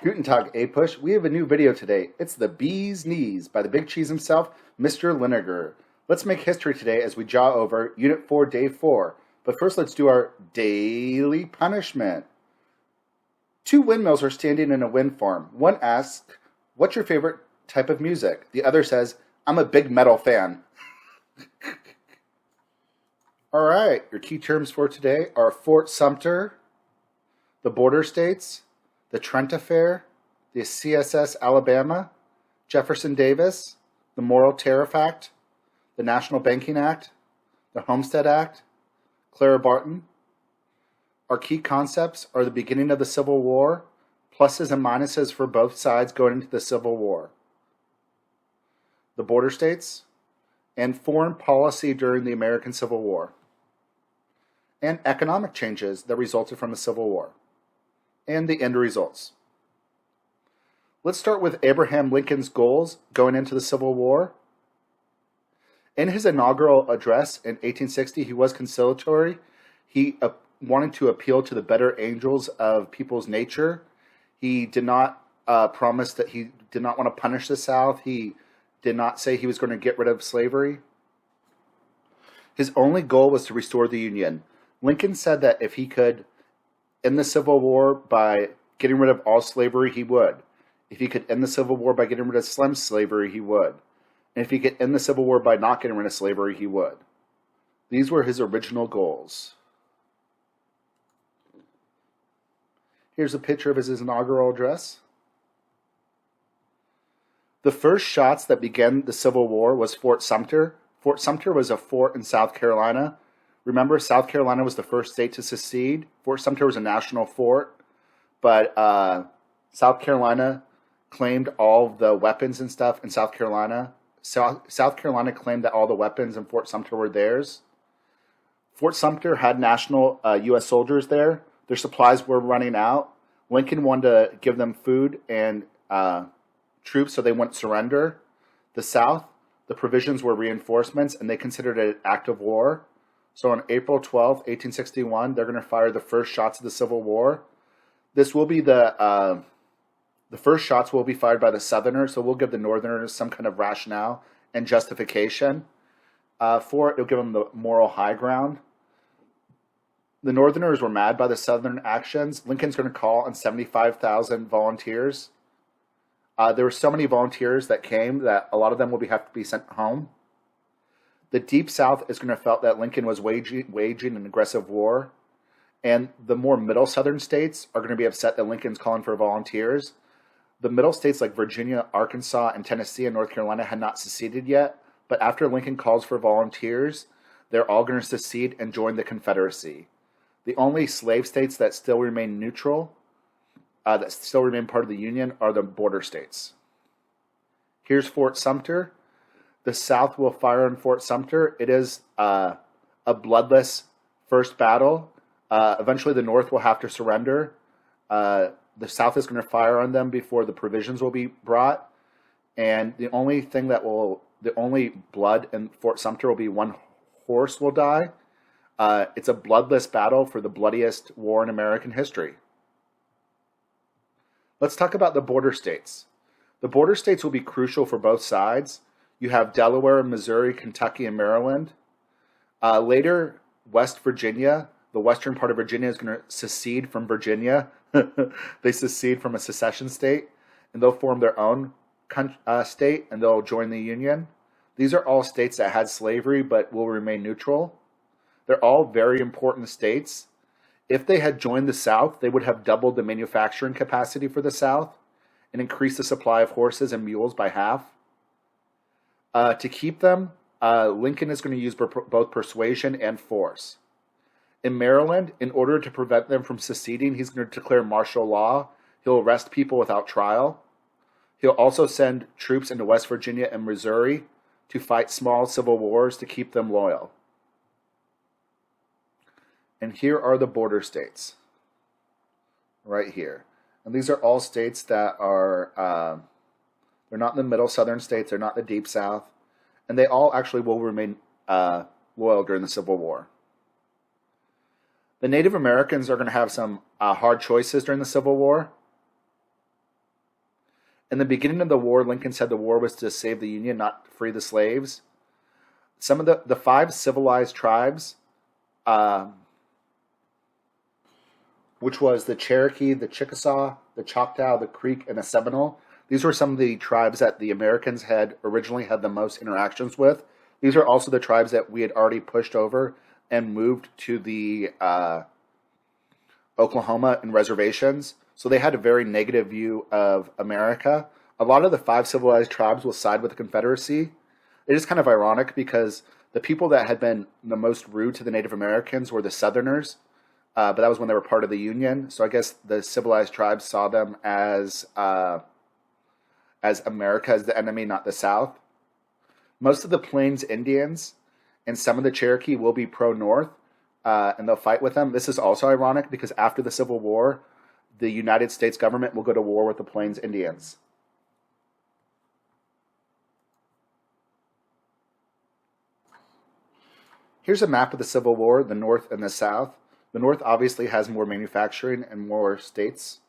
Guten Tag, APUSH. We have a new video today. It's the Bee's Knees by the Big Cheese himself, Mr. Linegar. Let's make history today as we jaw over Unit 4, Day 4. But first, let's do our daily punishment. Two windmills are standing in a wind farm. One asks, "What's your favorite type of music?" The other says, "I'm a big metal fan." All right, your key terms for today are Fort Sumter, the border states, the Trent Affair, the CSS Alabama, Jefferson Davis, the Morrill Tariff Act, the National Banking Act, the Homestead Act, Clara Barton. Our key concepts are the beginning of the Civil War, pluses and minuses for both sides going into the Civil War, the border states, and foreign policy during the American Civil War, and economic changes that resulted from the Civil War, and the end results. Let's start with Abraham Lincoln's goals going into the Civil War. In his inaugural address in 1860, he was conciliatory. He wanted to appeal to the better angels of people's nature. He did not promise that he did not want to punish the South. He did not say he was going to get rid of slavery. His only goal was to restore the Union. Lincoln said that if he could end the Civil War by getting rid of all slavery, he would. If he could end the Civil War by getting rid of slum slavery, he would. And if he could end the Civil War by not getting rid of slavery, he would. These were his original goals. Here's a picture of his inaugural address. The first shots that began the Civil War was Fort Sumter. Fort Sumter was a fort in South Carolina. Remember, South Carolina was the first state to secede. Fort Sumter was a national fort, but South Carolina claimed all the weapons and stuff in South Carolina. South Carolina claimed that all the weapons in Fort Sumter were theirs. Fort Sumter had national U.S. soldiers there. Their supplies were running out. Lincoln wanted to give them food and troops so they wouldn't surrender. The South, the provisions were reinforcements, and they considered it an act of war. So on April 12, 1861, they're going to fire the first shots of the Civil War. This will be the first shots will be fired by the Southerners, so we'll give the Northerners some kind of rationale and justification for it. It'll give them the moral high ground. The Northerners were mad by the Southern actions. Lincoln's going to call on 75,000 volunteers. There were so many volunteers that came that a lot of them will have to be sent home. The Deep South is going to felt that Lincoln was waging an aggressive war. And the more middle Southern states are going to be upset that Lincoln's calling for volunteers. The middle states like Virginia, Arkansas, and Tennessee and North Carolina had not seceded yet. But after Lincoln calls for volunteers, they're all going to secede and join the Confederacy. The only slave states that still remain neutral, that still remain part of the Union, are the border states. Here's Fort Sumter. The South will fire on Fort Sumter. It is a bloodless first battle. Eventually, the North will have to surrender. The South is going to fire on them before the provisions will be brought. And the only blood in Fort Sumter will be one horse will die. It's a bloodless battle for the bloodiest war in American history. Let's talk about the border states. The border states will be crucial for both sides. You have Delaware, Missouri, Kentucky, and Maryland. Later, West Virginia, the western part of Virginia, is going to secede from Virginia. They secede from a secession state, and they'll form their own state, and they'll join the Union. These are all states that had slavery but will remain neutral. They're all very important states. If they had joined the South, they would have doubled the manufacturing capacity for the South and increased the supply of horses and mules by half. To keep them, Lincoln is going to use both persuasion and force. In Maryland, in order to prevent them from seceding, he's going to declare martial law. He'll arrest people without trial. He'll also send troops into West Virginia and Missouri to fight small civil wars to keep them loyal. And here are the border states, right here. And these are all states that are, they're not in the middle Southern states, they're not the Deep South, and they all actually will remain loyal during the Civil War. The Native Americans are going to have some hard choices during the Civil War. In the beginning of the war, Lincoln said the war was to save the Union, not free the slaves. Some of the five civilized tribes, uh, which was the Cherokee, the Chickasaw, the Choctaw, the Creek, and the Seminole. These were some of the tribes that the Americans had originally had the most interactions with. These are also the tribes that we had already pushed over and moved to the Oklahoma and reservations. So they had a very negative view of America. A lot of the five civilized tribes will side with the Confederacy. It is kind of ironic because the people that had been the most rude to the Native Americans were the Southerners, but that was when they were part of the Union. So I guess the civilized tribes saw them as America as the enemy, not the South. Most of the Plains Indians and some of the Cherokee will be pro-North, and they'll fight with them. This is also ironic because after the Civil War, the United States government will go to war with the Plains Indians. Here's a map of the Civil War, the North and the South. The North obviously has more manufacturing and more states.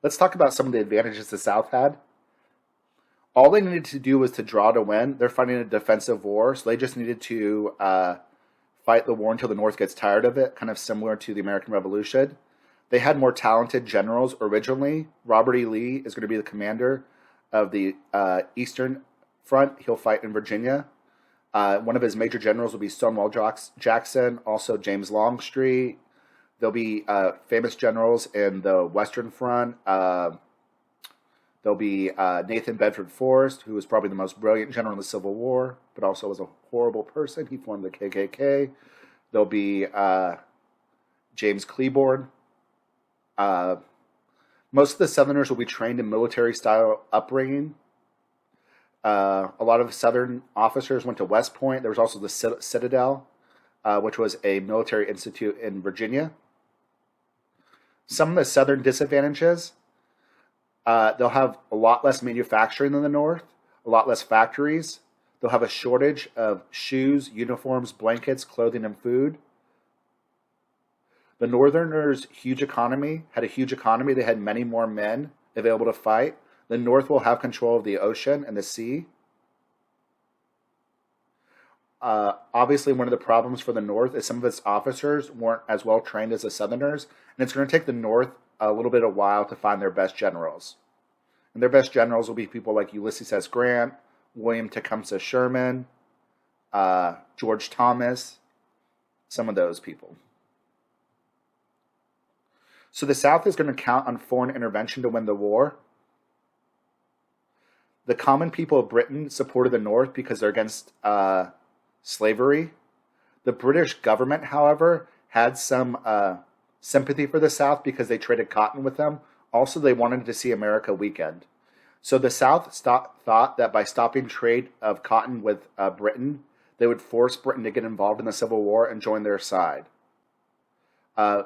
Let's talk about some of the advantages the South had. All they needed to do was to draw to win. They're fighting a defensive war, so they just needed to fight the war until the North gets tired of it, kind of similar to the American Revolution. They had more talented generals originally. Robert E. Lee is going to be the commander of the Eastern Front. He'll fight in Virginia. One of his major generals will be Stonewall Jackson, also James Longstreet. There'll be famous generals in the Western Front. There'll be Nathan Bedford Forrest, who was probably the most brilliant general in the Civil War, but also was a horrible person. He formed the KKK. There'll be James Cleburne. Most of the Southerners will be trained in military-style upbringing. A lot of Southern officers went to West Point. There was also the Citadel, which was a military institute in Virginia. Some of the Southern disadvantages, they'll have a lot less manufacturing than the North, a lot less factories. They'll have a shortage of shoes, uniforms, blankets, clothing, and food. The Northerners' had a huge economy. They had many more men available to fight. The North will have control of the ocean and the sea. Obviously, one of the problems for the North is some of its officers weren't as well trained as the Southerners, and it's going to take the North a little bit of a while to find their best generals. And their best generals will be people like Ulysses S. Grant, William Tecumseh Sherman, George Thomas, some of those people. So the South is going to count on foreign intervention to win the war. The common people of Britain supported the North because they're against slavery. The British government, however, had some sympathy for the South because they traded cotton with them. Also, they wanted to see America weakened. So the South thought that by stopping trade of cotton with Britain, they would force Britain to get involved in the Civil War and join their side.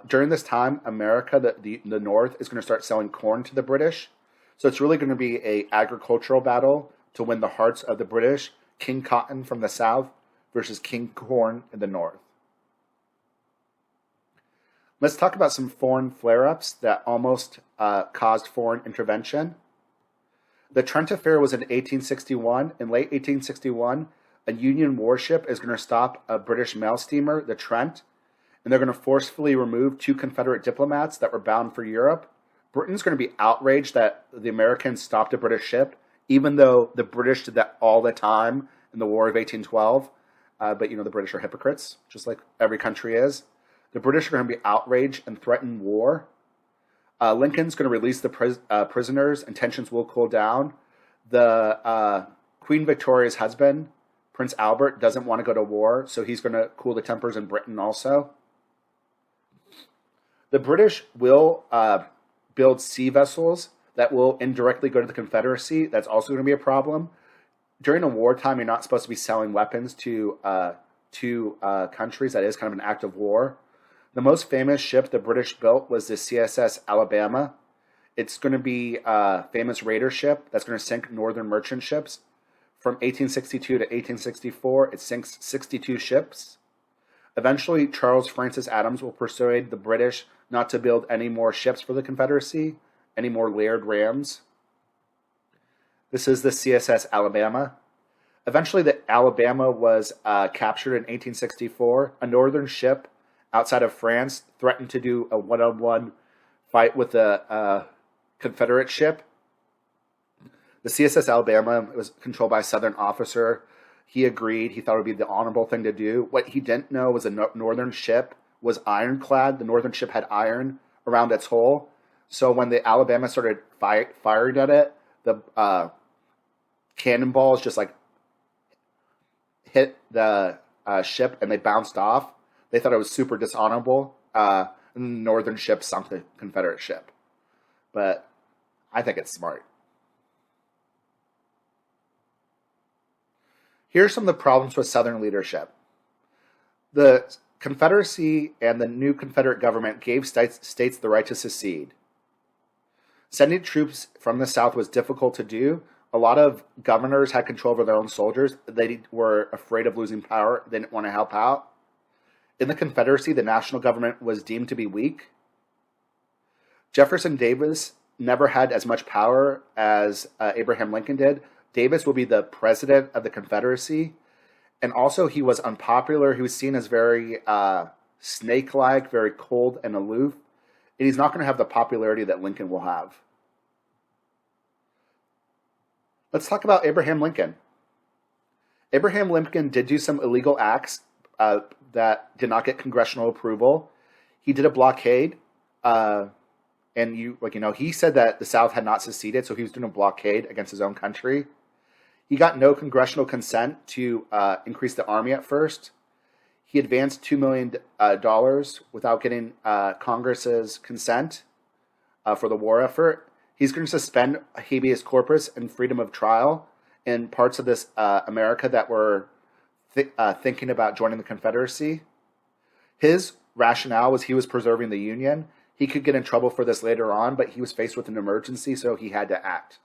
During this time, America, the North, is going to start selling corn to the British. So it's really going to be an agricultural battle to win the hearts of the British. King Cotton from the South versus King Corn in the North. Let's talk about some foreign flare-ups that almost caused foreign intervention. The Trent Affair was in 1861. In late 1861, a Union warship is going to stop a British mail steamer, the Trent, and they're going to forcefully remove 2 Confederate diplomats that were bound for Europe. Britain's going to be outraged that the Americans stopped a British ship, even though the British did that all the time in the War of 1812. But, the British are hypocrites, just like every country is. The British are going to be outraged and threaten war. Lincoln's going to release the prisoners, and tensions will cool down. The Queen Victoria's husband, Prince Albert, doesn't want to go to war, so he's going to cool the tempers in Britain also. The British will build sea vessels that will indirectly go to the Confederacy. That's also going to be a problem. During a wartime, you're not supposed to be selling weapons to countries. That is kind of an act of war. The most famous ship the British built was the CSS Alabama. It's going to be a famous raider ship that's going to sink northern merchant ships. From 1862 to 1864, it sinks 62 ships. Eventually, Charles Francis Adams will persuade the British not to build any more ships for the Confederacy, any more Laird rams. This is the CSS Alabama. Eventually, the Alabama was captured in 1864. A northern ship outside of France threatened to do a one-on-one fight with a Confederate ship. The CSS Alabama was controlled by a Southern officer. He agreed. He thought it would be the honorable thing to do. What he didn't know was a northern ship was ironclad. The northern ship had iron around its hull. So when the Alabama started firing at it, the cannonballs just like hit the ship and they bounced off. They thought it was super dishonorable. And the northern ship sunk the Confederate ship. But I think it's smart. Here are some of the problems with Southern leadership. The Confederacy and the new Confederate government gave states the right to secede. Sending troops from the South was difficult to do. A lot of governors had control over their own soldiers. They were afraid of losing power. They didn't want to help out. In the Confederacy, the national government was deemed to be weak. Jefferson Davis never had as much power as Abraham Lincoln did. Davis will be the president of the Confederacy. And also, he was unpopular. He was seen as very snake-like, very cold and aloof. And he's not going to have the popularity that Lincoln will have. Let's talk about Abraham Lincoln. Abraham Lincoln did do some illegal acts that did not get congressional approval. He did a blockade, and he said that the South had not seceded, so he was doing a blockade against his own country. He got no congressional consent to increase the army at first. He advanced $2 million without getting Congress's consent for the war effort. He's going to suspend habeas corpus and freedom of trial in parts of this America that were thinking about joining the Confederacy. His rationale was he was preserving the Union. He could get in trouble for this later on, but he was faced with an emergency, so he had to act.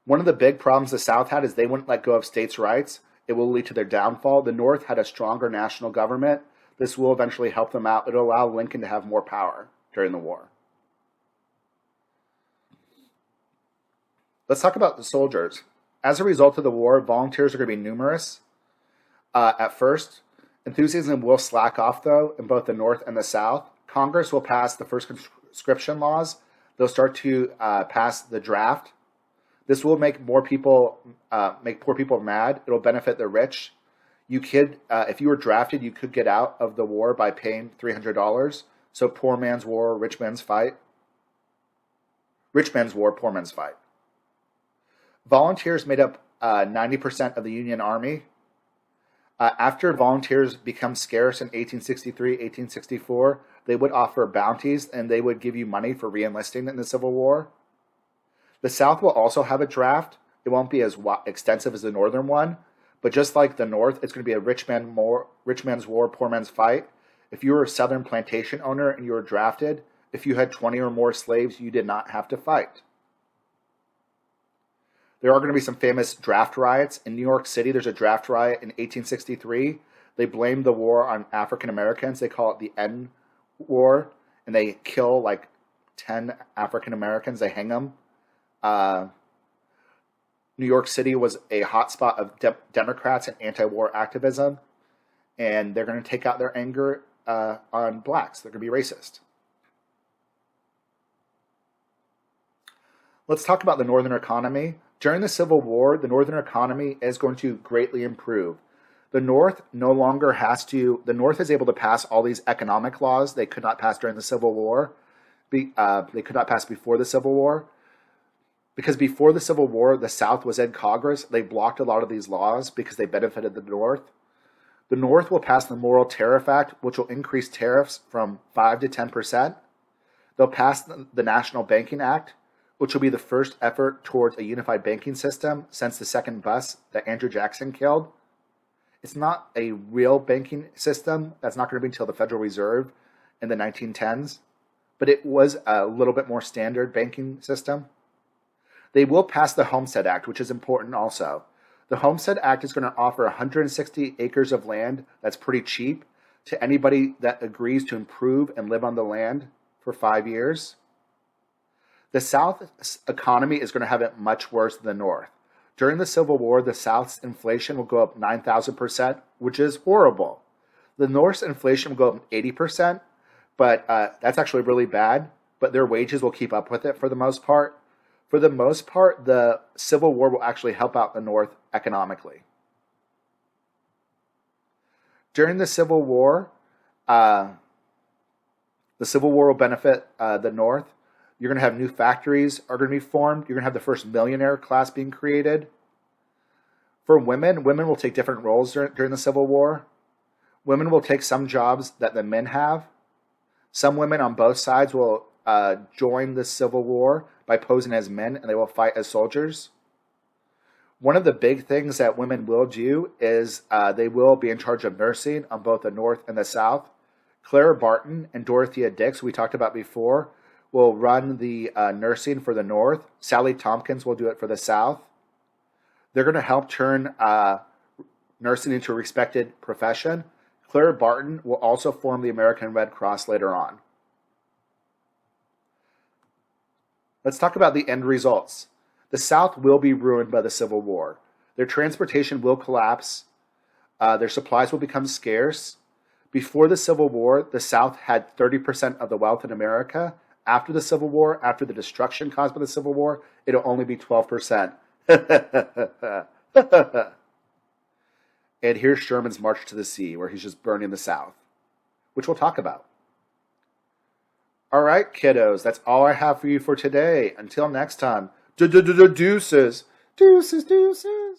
One of the big problems the South had is they wouldn't let go of states' rights. It will lead to their downfall. The North had a stronger national government. This will eventually help them out. It'll allow Lincoln to have more power during the war. Let's talk about the soldiers. As a result of the war, volunteers are going to be numerous at first. Enthusiasm will slack off, though, in both the North and the South. Congress will pass the first conscription laws. They'll start to pass the draft. This will make poor people mad. It'll benefit the rich. You could, if you were drafted, you could get out of the war by paying $300. So poor man's war, rich man's fight. Rich man's war, poor man's fight. Volunteers made up 90% of the Union Army. After volunteers become scarce in 1863, 1864, they would offer bounties and they would give you money for reenlisting in the Civil War. The South will also have a draft. It won't be as extensive as the Northern one, but just like the North, it's going to be a rich man's war, poor man's fight. If you were a Southern plantation owner and you were drafted, if you had 20 or more slaves, you did not have to fight. There are going to be some famous draft riots. In New York City, there's a draft riot in 1863. They blame the war on African Americans. They call it the N War, and they kill like 10 African Americans. They hang them. New York City was a hotspot of Democrats and anti-war activism, and they're going to take out their anger on blacks. They're going to be racist. Let's talk about the Northern economy. During the Civil War, the Northern economy is going to greatly improve. The North is able to pass all these economic laws they could not pass during the Civil War. They could not pass before the Civil War. Because before the Civil War, the South was in Congress. They blocked a lot of these laws because they benefited the North. The North will pass the Morrill Tariff Act, which will increase tariffs from 5 to 10%. They'll pass the National Banking Act, which will be the first effort towards a unified banking system since the second bus that Andrew Jackson killed. It's not a real banking system. That's not going to be until the Federal Reserve in the 1910s. But it was a little bit more standard banking system. They will pass the Homestead Act, which is important also. The Homestead Act is going to offer 160 acres of land that's pretty cheap to anybody that agrees to improve and live on the land for 5 years. The South's economy is going to have it much worse than the North. During the Civil War, the South's inflation will go up 9,000%, which is horrible. The North's inflation will go up 80%, but that's actually really bad. But their wages will keep up with it for the most part. For the most part, the Civil War will actually help out the North economically. During the Civil War will benefit the North. You're going to have new factories are going to be formed. You're going to have the first millionaire class being created. For women will take different roles during the Civil War. Women will take some jobs that the men have. Some women on both sides will join the Civil War by posing as men, and they will fight as soldiers. One of the big things that women will do is they will be in charge of nursing on both the North and the South. Clara Barton and Dorothea Dix, we talked about before, will run the nursing for the North. Sally Tompkins will do it for the South. They're going to help turn nursing into a respected profession. Clara Barton will also form the American Red Cross later on. Let's talk about the end results. The South will be ruined by the Civil War. Their transportation will collapse. Their supplies will become scarce. Before the Civil War, the South had 30% of the wealth in America. After the Civil War, after the destruction caused by the Civil War, it'll only be 12%. And here's Sherman's March to the Sea, where he's just burning the South, which we'll talk about. All right, kiddos, that's all I have for you for today. Until next time, deuces. Deuces, deuces.